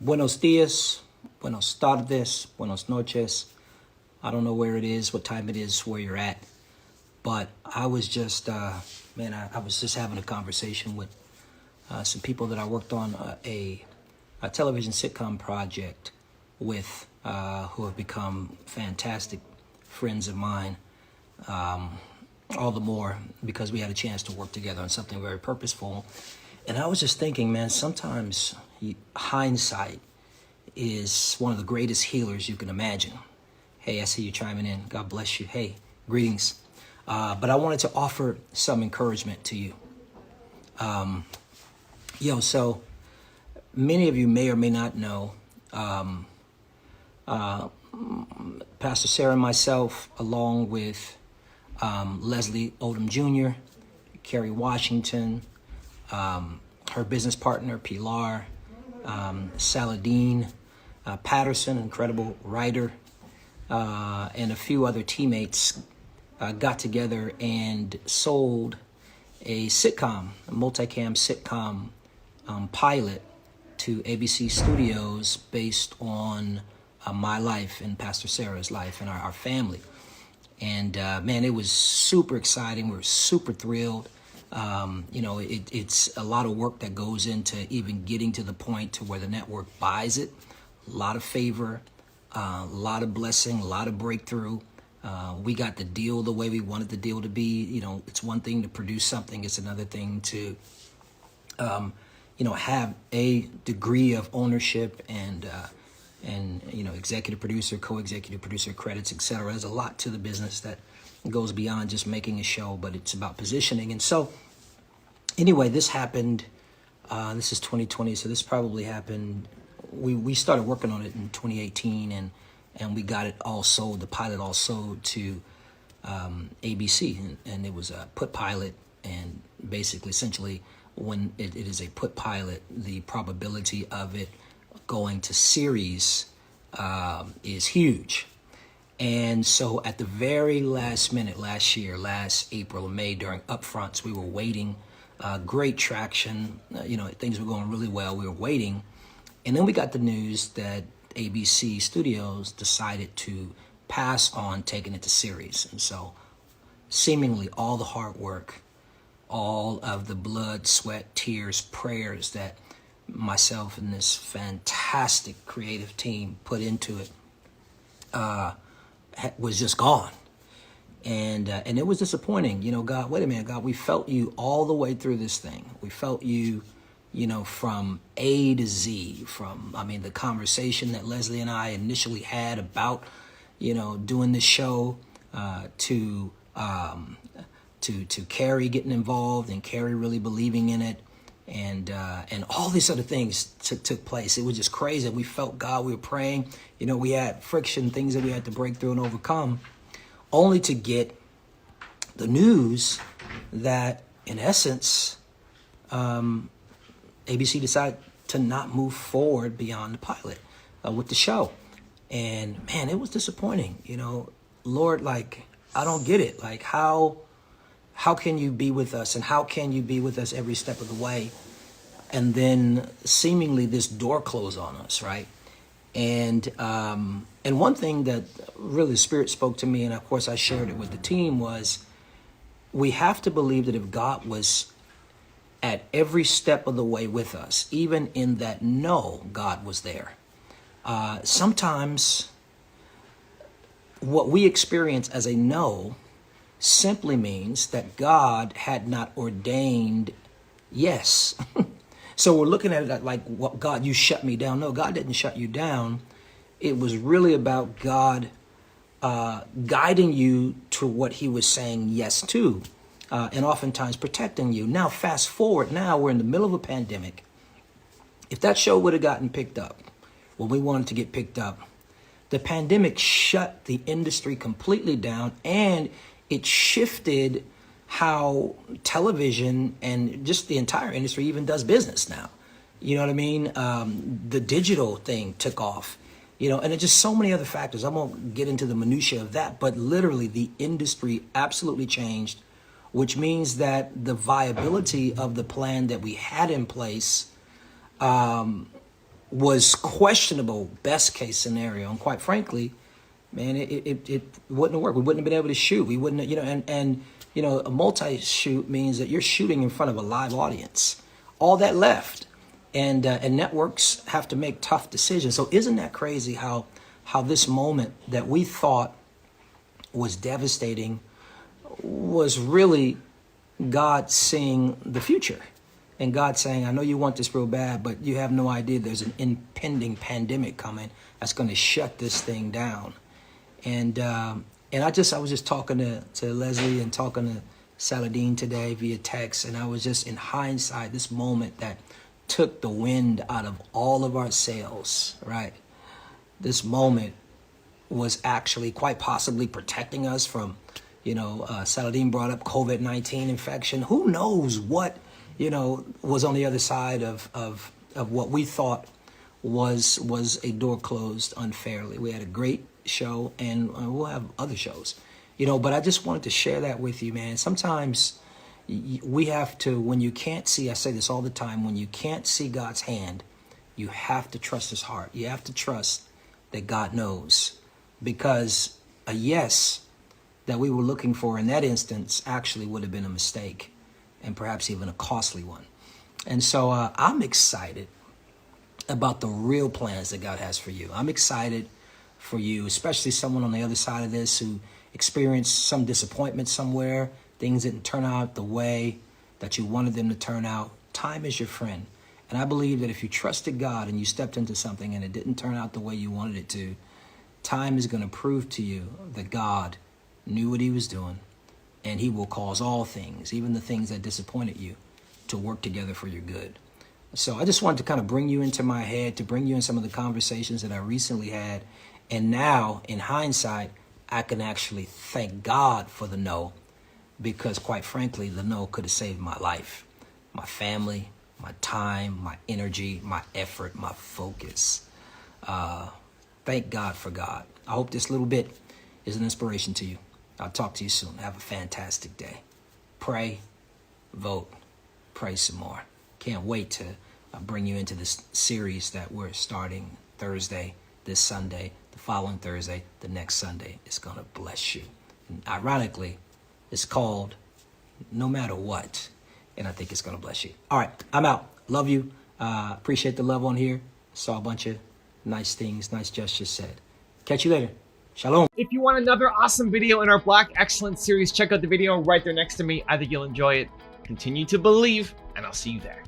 Buenos dias, buenos tardes, buenos noches. I don't know where it is, what time it is, where you're at. But I was just, I was just having a conversation with some people that I worked on a television sitcom project with, who have become fantastic friends of mine. All the more because we had a chance to work together on something very purposeful. And I was just thinking, man, sometimes hindsight is one of the greatest healers you can imagine. Hey, I see you chiming in. God bless you. Hey, greetings. But I wanted to offer some encouragement to you. So many of you may or may not know, Pastor Sarah and myself, along with Leslie Odom Jr., Carrie Washington, her business partner, Pilar, Saladin, Patterson, incredible writer, and a few other teammates got together and sold a sitcom, a multicam sitcom pilot to ABC Studios based on my life and Pastor Sarah's life and our family. And man, it was super exciting. We were super thrilled. It's a lot of work that goes into even getting to the point to where the network buys it. A lot of favor, a lot of blessing, a lot of breakthrough. We got the deal the way we wanted the deal to be. You know, it's one thing to produce something. It's another thing to, have a degree of ownership and executive producer, co-executive producer credits, etc. There's a lot to the business that goes beyond just making a show, but it's about positioning. And so anyway, this happened, this is 2020, so this probably happened, we started working on it in 2018 and we got it all sold, the pilot all sold to ABC, and it was a put pilot, and basically, essentially, when it is a put pilot, the probability of it going to series is huge. And so at the very last minute last year, last April or May, during upfronts, we were waiting, great traction, things were going really well. We were waiting. And then we got the news that ABC Studios decided to pass on taking it to series. And so seemingly all the hard work, all of the blood, sweat, tears, prayers that myself and this fantastic creative team put into it was just gone. And it was disappointing. God, wait a minute, God, we felt you all the way through this thing. We felt you, from A to Z, the conversation that Leslie and I initially had about, doing this show, to Carrie getting involved and Carrie really believing in it. And all these other things took place. It was just crazy. We felt God, we were praying. We had friction, things that we had to break through and overcome, only to get the news that, in essence, ABC decided to not move forward beyond the pilot with the show. And, man, it was disappointing. Lord, I don't get it. How can you be with us, and how can you be with us every step of the way, and then seemingly this door closed on us, right? And one thing that really the Spirit spoke to me, and of course I shared it with the team, was we have to believe that if God was at every step of the way with us, even in that no, God was there. Sometimes what we experience as a no simply means that God had not ordained yes. So we're looking at it like, well, God, you shut me down. No, God didn't shut you down. It was really about God guiding you to what he was saying yes to, and oftentimes protecting you. Now, fast forward, now we're in the middle of a pandemic. If that show would have gotten picked up when we wanted to get picked up, the pandemic shut the industry completely down, and it shifted how television and just the entire industry even does business now. You know what I mean? The digital thing took off, and it's just so many other factors. I won't get into the minutia of that, but literally the industry absolutely changed, which means that the viability of the plan that we had in place was questionable best case scenario. And quite frankly, man, it wouldn't have worked. We wouldn't have been able to shoot. We wouldn't, and a multi-shoot means that you're shooting in front of a live audience. All that left. And networks have to make tough decisions. So isn't that crazy how this moment that we thought was devastating was really God seeing the future, and God saying, I know you want this real bad, but you have no idea there's an impending pandemic coming that's going to shut this thing down. And I was just talking to Leslie and talking to Saladin today via text, and I was just, in hindsight, this moment that took the wind out of all of our sails, right? This moment was actually quite possibly protecting us from, Saladin brought up COVID-19 infection. Who knows what, was on the other side of what we thought was a door closed unfairly. We had a great show, and we'll have other shows, but I just wanted to share that with you, man. Sometimes we have to, when you can't see, I say this all the time, when you can't see God's hand, you have to trust his heart. You have to trust that God knows, because a yes that we were looking for in that instance actually would have been a mistake, and perhaps even a costly one. And so I'm excited about the real plans that God has for you. I'm excited for you, especially someone on the other side of this who experienced some disappointment somewhere. Things didn't turn out the way that you wanted them to turn out. Time is your friend. And I believe that if you trusted God and you stepped into something and it didn't turn out the way you wanted it to, time is going to prove to you that God knew what he was doing, and he will cause all things, even the things that disappointed you, to work together for your good. So I just wanted to kind of bring you into my head, to bring you in some of the conversations that I recently had. And now, in hindsight, I can actually thank God for the no, because quite frankly, the no could have saved my life, my family, my time, my energy, my effort, my focus. Thank God for God. I hope this little bit is an inspiration to you. I'll talk to you soon. Have a fantastic day. Pray, vote, pray some more. Can't wait to bring you into this series that we're starting Thursday, this Sunday, the following Thursday, the next Sunday. It's going to bless you. And ironically, it's called No Matter What, and I think it's going to bless you. All right, I'm out. Love you. Appreciate the love on here. Saw a bunch of nice things, nice gestures said. Catch you later. Shalom. If you want another awesome video in our Black Excellence series, check out the video right there next to me. I think you'll enjoy it. Continue to believe, and I'll see you there.